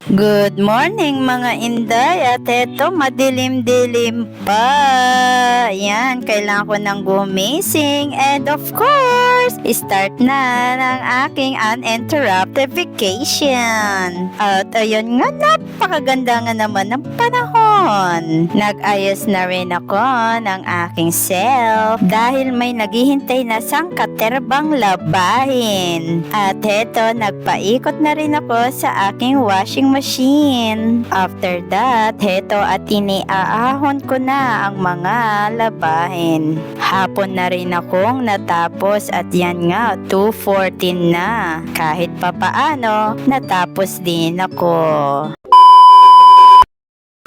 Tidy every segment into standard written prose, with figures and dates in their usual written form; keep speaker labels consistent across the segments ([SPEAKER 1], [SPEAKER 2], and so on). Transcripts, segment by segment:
[SPEAKER 1] Good morning mga inday at eto madilim-dilim pa. Yan, kailangan ko nang gumising and of course, start na ng aking uninterrupted vacation. At ayun nga, napakaganda nga naman ng panahon. Nag-ayos na rin ako ng aking self dahil may naghihintay na sangkaterbang labahin. At eto, nagpaikot na rin ako sa aking washing machine. After that, heto at iniaahon ko na ang mga labahin. Hapon na rin akong natapos at yan nga, 2:14 na. Kahit papaano, natapos din ako.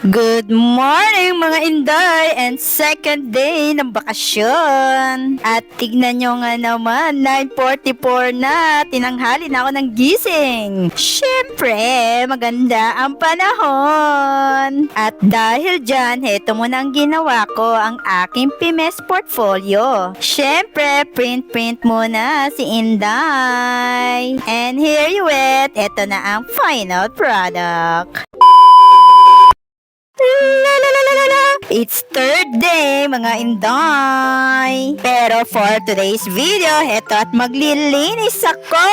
[SPEAKER 1] Good morning mga inday and second day ng bakasyon. At tignan nyo nga naman, 9:44 na, tinanghali na ako ng gising. Syempre, maganda ang panahon. At dahil dyan, heto muna ang ginawa ko, ang aking PMS portfolio. Syempre, print muna si Inday. And here you it, eto na ang final product. It's third day mga inday. Pero for today's video, heto at maglilinis ako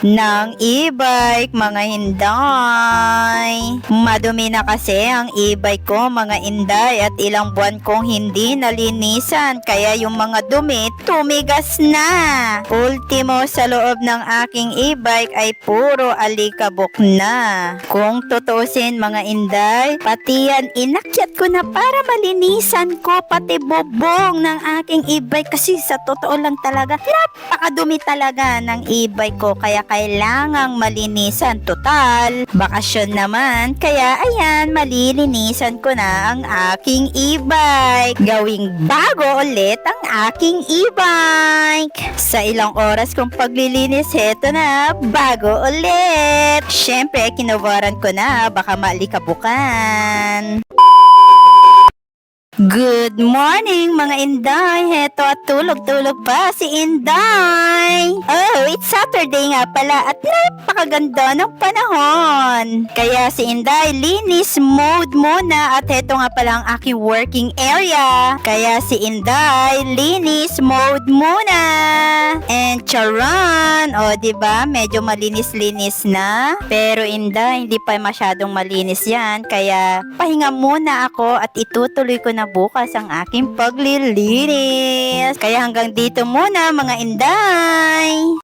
[SPEAKER 1] ng e-bike mga inday. Madumi na kasi ang e-bike ko mga inday at ilang buwan kong hindi nalinisan. Kaya yung mga dumi tumigas na. Ultimo sa loob ng aking e-bike ay puro alikabok na. Kung tutusin mga inday, pati yan inakyat ko na para malinisan ko pati bubong ng aking e-bike kasi sa totoo lang talaga napakadumi talaga ng e-bike ko kaya kailangang malinisan. Total, bakasyon naman kaya ayan, malilinisan ko na ang aking e-bike. Gawing bago ulit ang aking e-bike. Sa ilang oras kong paglilinis, heto na, bago ulit. Syempre, kinuwaran ko na baka malikabukan. Good morning mga inday. Heto at tulog-tulog pa si Inday. Oh, it's Saturday nga pala at napakaganda ng panahon. Kaya si Inday linis mode muna at heto nga pala ang aking working area. Kaya si Inday linis mode muna. And charan, o diba medyo malinis-linis na. Pero Inday, hindi pa masyadong malinis yan. Kaya pahinga muna ako at itutuloy ko na bukas ang aking paglilinis. Kaya hanggang dito muna mga inday.